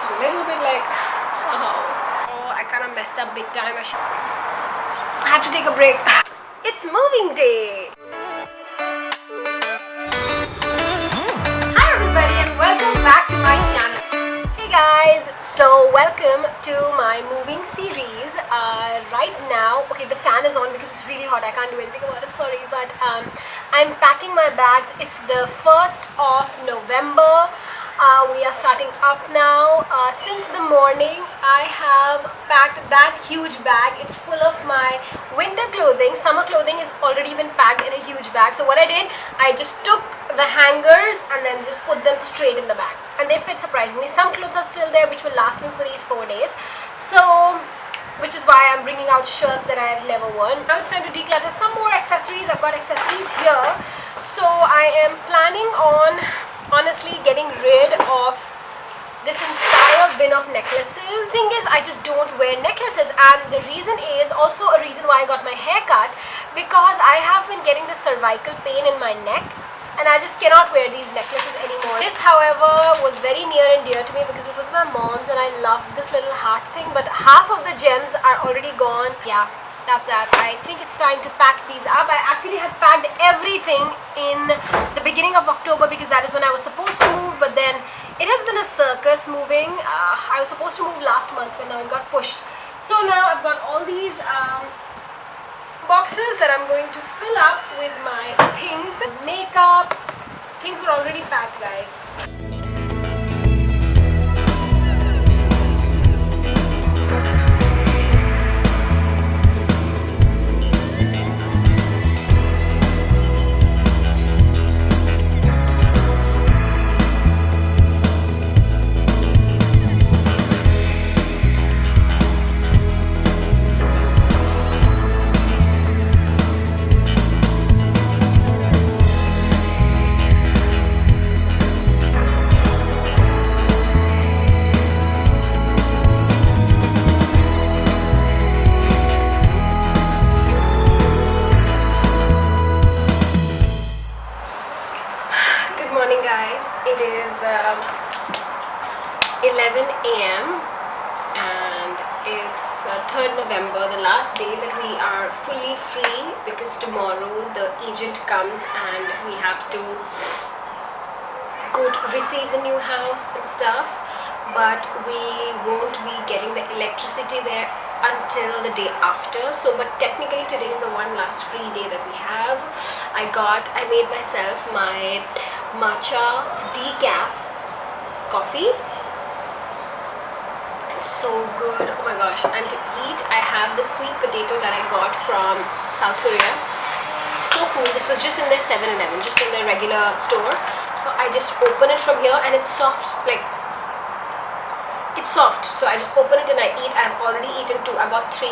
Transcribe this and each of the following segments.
a little bit like, oh, I kind of messed up big time. I have to take a break. It's moving day. Hi everybody and welcome back to my channel. Hey guys, so welcome to my moving series. Right now, okay, the fan is on because it's really hot. I can't do anything about it, sorry, but I'm packing my bags. It's the 1st of November. We are starting up now. Since the morning I have packed that huge bag. It's full of my winter clothing. Summer clothing is already been packed in a huge bag. So what I did, I just took the hangers and then just put them straight in the bag, and they fit surprisingly. Some clothes are still there which will last me for these 4 days, so which is why I'm bringing out shirts that I have never worn. Now it's time to declutter some more accessories. I've got accessories here, so I am planning on honestly getting rid of this entire bin of necklaces. Thing is, I just don't wear necklaces, and the reason is also a reason why I got my hair cut, because I have been getting this cervical pain in my neck and I just cannot wear these necklaces anymore. This, however, was very near and dear to me because it was my mom's and I loved this little heart thing, but half of the gems are already gone. Yeah, that's that. I think it's time to pack these up. I actually had packed everything in the beginning of October because that is when I was supposed to move, but then it has been a circus moving. I was supposed to move last month, but now it got pushed. So now I've got all these boxes that I'm going to fill up with my things. Makeup, things were already packed, guys. It is 11 a.m. and it's 3rd November, the last day that we are fully free, because tomorrow the agent comes and we have to go to receive the new house and stuff, but we won't be getting the electricity there until the day after. So but technically today is the one last free day that we have. I made myself my matcha decaf coffee. It's so good, oh my gosh. And to eat, I have the sweet potato that I got from South Korea. So cool. This was just in their 7-Eleven, just in their regular store. So I just open it from here and it's soft, like it's soft. So I just open it and I eat. I've already eaten 2. I bought 3.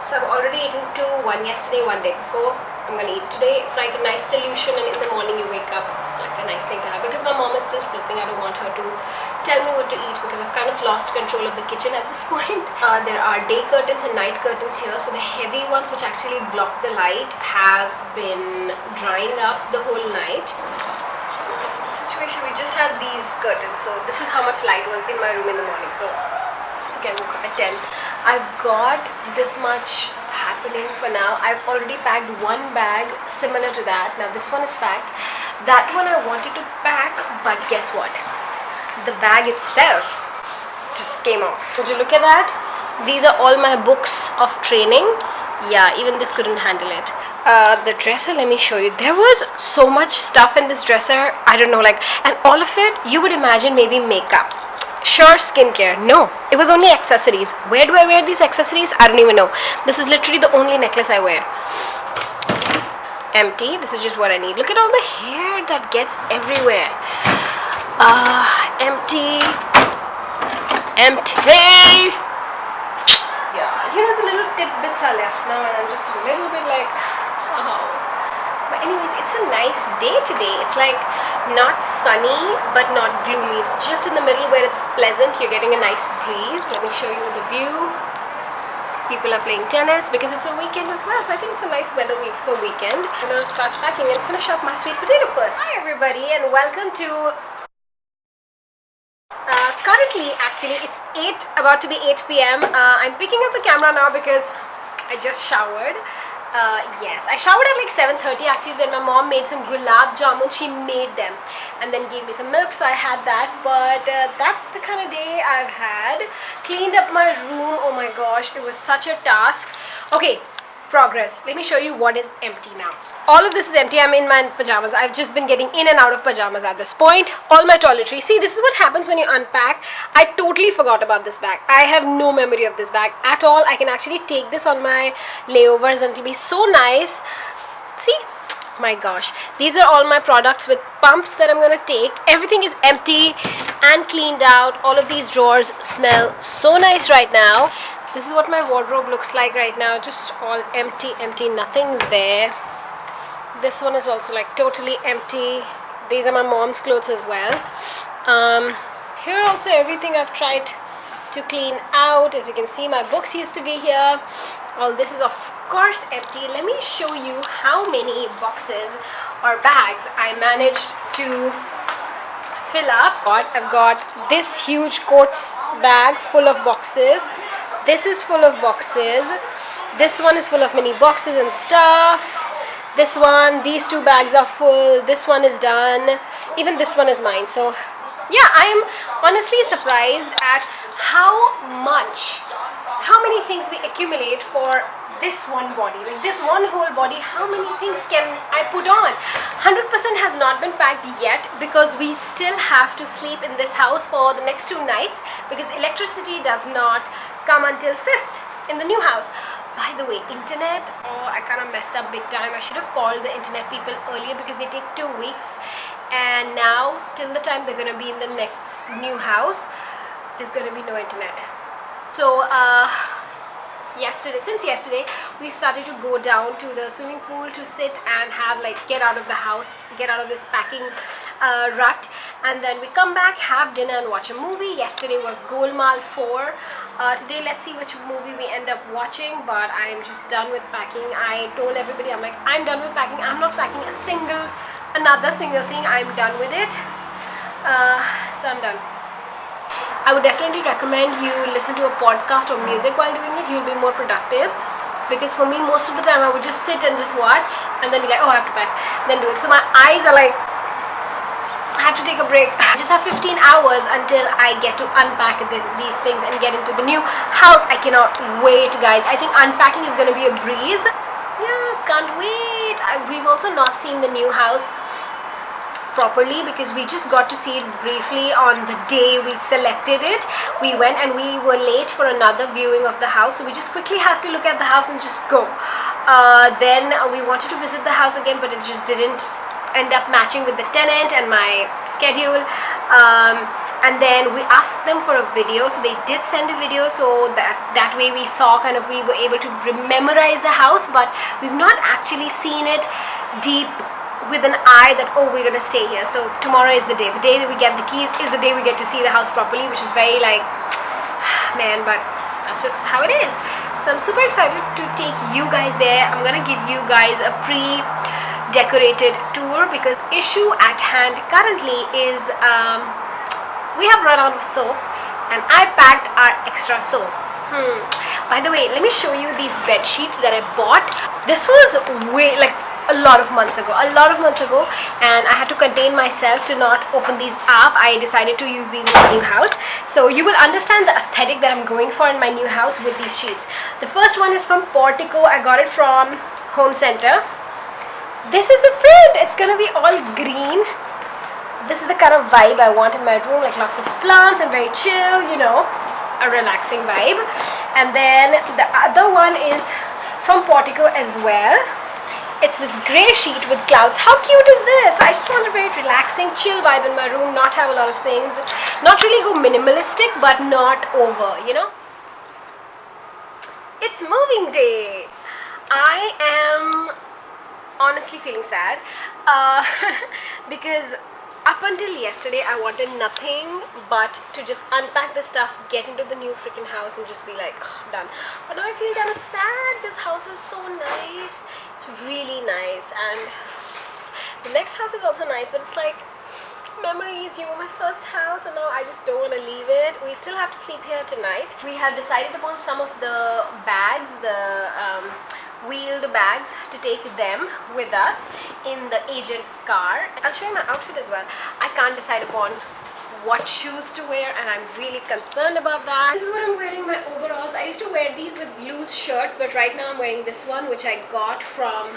So I've already eaten 2, one yesterday, one day before. I'm gonna eat today. It's like a nice solution, and in the morning you wake up, it's like a nice thing to have, because my mom is still sleeping. I don't want her to tell me what to eat because I've kind of lost control of the kitchen at this point. There are day curtains and night curtains here, so the heavy ones which actually block the light have been drying up the whole night. This is the situation. We just had these curtains, so this is how much light was in my room in the morning. So it's okay, I woke up at 10. I've got this much happening for now. I've already packed one bag similar to that. Now this one is packed. That one I wanted to pack, but guess what? The bag itself just came off. Would you look at that? These are all my books of training. Yeah, even this couldn't handle it. The dresser, let me show you. There was so much stuff in this dresser. I don't know, like, and all of it, you would imagine maybe makeup. Sure, skincare. No, it was only accessories. Where do I wear these accessories? I don't even know. This is literally the only necklace I wear. Empty. This is just what I need. Look at all the hair that gets everywhere. Empty. Empty. Yeah, you know, the little tidbits are left now and I'm just a little bit like, oh. But anyways, it's a nice day today. It's like not sunny but not gloomy. It's just in the middle where it's pleasant. You're getting a nice breeze. Let me show you the view. People are playing tennis because it's a weekend as well, so I think it's a nice weather week for weekend. I'm gonna start packing and finish up my sweet potato first. Hi everybody and welcome to Currently, actually, it's 8, about to be 8 p.m. I'm picking up the camera now because I just showered. Yes, I showered at like 7:30 actually. Then my mom made some gulab jamuns. She made them and then gave me some milk, so I had that. But that's the kind of day I've had. Cleaned up my room. Oh my gosh, it was such a task. Okay, progress. Let me show you what is empty now. All of this is empty. I'm in my pajamas. I've just been getting in and out of pajamas at this point. All my toiletries. See, this is what happens when you unpack. I totally forgot about this bag. I have no memory of this bag at all. I can actually take this on my layovers and it'll be so nice. See? My gosh. These are all my products with pumps that I'm going to take. Everything is empty and cleaned out. All of these drawers smell so nice right now. This is what my wardrobe looks like right now. Just all empty, nothing there. This one is also like totally empty. These are my mom's clothes as well. Here also everything I've tried to clean out. As you can see, my books used to be here. All this is of course empty. Let me show you how many boxes or bags I managed to fill up. I've got this huge coats bag full of boxes. This is full of boxes. This one is full of mini boxes and stuff. This one, these two bags are full. This one is done. Even this one is mine. So yeah, I am honestly surprised at how many things we accumulate for this one body. Like this one whole body, how many things can I put on? 100% has not been packed yet because we still have to sleep in this house for the next 2 nights because electricity does not come until 5th in the new house. By the way, internet, oh, I kind of messed up big time. I should have called the internet people earlier because they take 2 weeks, and now till the time they're going to be in the next new house, there's going to be no internet. So since yesterday we started to go down to the swimming pool to sit and have like get out of the house, get out of this packing rut, and then we come back, have dinner and watch a movie. Yesterday was Golmaal 4. Today let's see which movie we end up watching, but I'm just done with packing. I told everybody, I'm like, I'm done with packing. I'm not packing another single thing. I'm done with it. So I'm done. I would definitely recommend you listen to a podcast or music while doing it. You'll be more productive, because for me most of the time I would just sit and just watch and then be like, oh, I have to pack, then do it. So my eyes are like, I have to take a break. I just have 15 hours until I get to unpack these things and get into the new house. I cannot wait, guys. I think unpacking is going to be a breeze. Yeah, can't wait. We've also not seen the new house properly because we just got to see it briefly on the day we selected it. We went and we were late for another viewing of the house, so we just quickly had to look at the house and just go. Then we wanted to visit the house again, but it just didn't end up matching with the tenant and my schedule. And then we asked them for a video, so they did send a video, so that way we saw kind of, we were able to memorize the house, but we've not actually seen it deep with an eye that, oh, we're gonna stay here. So tomorrow is the day that we get the keys is the day we get to see the house properly, which is very like, man, but that's just how it is. So I'm super excited to take you guys there. I'm gonna give you guys a pre-decorated tour because issue at hand currently is we have run out of soap and I packed our extra soap. By the way, let me show you these bed sheets that I bought. This was way like a lot of months ago, and I had to contain myself to not open these up. I decided to use these in my new house, so you will understand the aesthetic that I'm going for in my new house with these sheets. The first one is from Portico. I got it from Home Center. This is the print. It's gonna be all green. This is the kind of vibe I want in my room, like lots of plants and very chill, you know, a relaxing vibe. And then the other one is from Portico as well. It's this grey sheet with clouds. How cute is this? I just want a very relaxing, chill vibe in my room, not have a lot of things. Not really go minimalistic, but not over, you know? It's moving day. I am honestly feeling sad because up until yesterday I wanted nothing but to just unpack the stuff, get into the new freaking house and just be like, ugh, done. But now I feel kind of sad. This house is so nice. It's really nice, and the next house is also nice, but it's like, memories. You were my first house, and now I just don't want to leave it. We still have to sleep here tonight. We have decided upon some of the bags, the wheeled bags, to take them with us in the agent's car. I'll show you my outfit as well. I can't decide upon what shoes to wear, and I'm really concerned about that. This is what I'm wearing, my overalls. I used to wear these with loose shirts, but right now I'm wearing this one, which I got from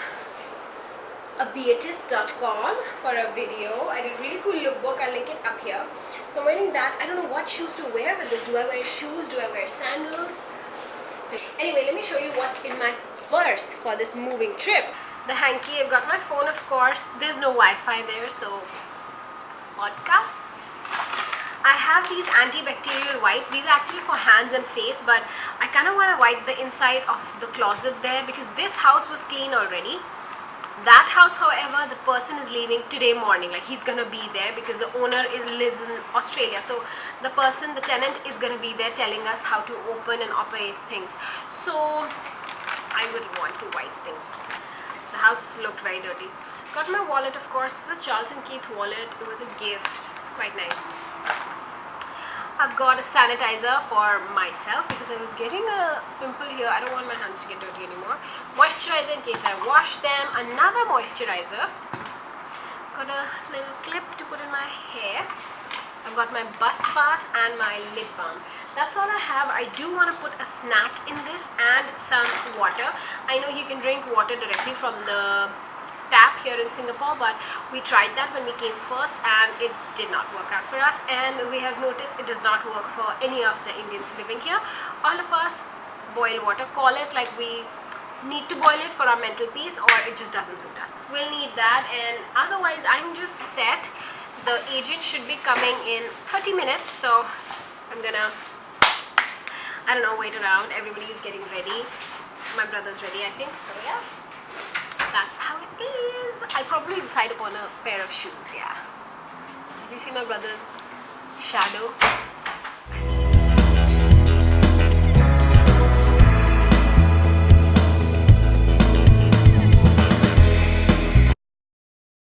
abeatis.com for a video. I did a really cool lookbook. I'll link it up here. So I'm wearing that. I don't know what shoes to wear with this. Do I wear shoes? Do I wear sandals? Anyway, let me show you what's in my purse for this moving trip. The hanky, I've got my phone, of course. There's no Wi-Fi there, so podcasts. I have these antibacterial wipes. These are actually for hands and face, but I kind of want to wipe the inside of the closet there because this house was clean already. That house, however, the person is leaving today morning. Like, he's gonna be there because the owner lives in Australia. So the person, the tenant, is gonna be there telling us how to open and operate things. So I would want to wipe things. The house looked very dirty. Got my wallet, of course. It's a Charles & Keith wallet. It was a gift. It's quite nice. I've got a sanitizer for myself because I was getting a pimple here. I don't want my hands to get dirty anymore. Moisturizer in case I wash them. Another moisturizer. Got a little clip to put in my hair. I've got my bus pass and my lip balm. That's all I have. I do want to put a snack in this and some water. I know you can drink water directly from the tap here in Singapore, but we tried that when we came first and it did not work out for us, and we have noticed it does not work for any of the Indians living here. All of us boil water, call it like we need to boil it for our mental peace, or it just doesn't suit us. We'll need that, and otherwise I'm just set. The agent should be coming in 30 minutes, so I'm gonna, I don't know, wait around. Everybody is getting ready. My brother's ready, I think, so yeah. That's how it is. I'll probably decide upon a pair of shoes, yeah. Did you see my brother's shadow?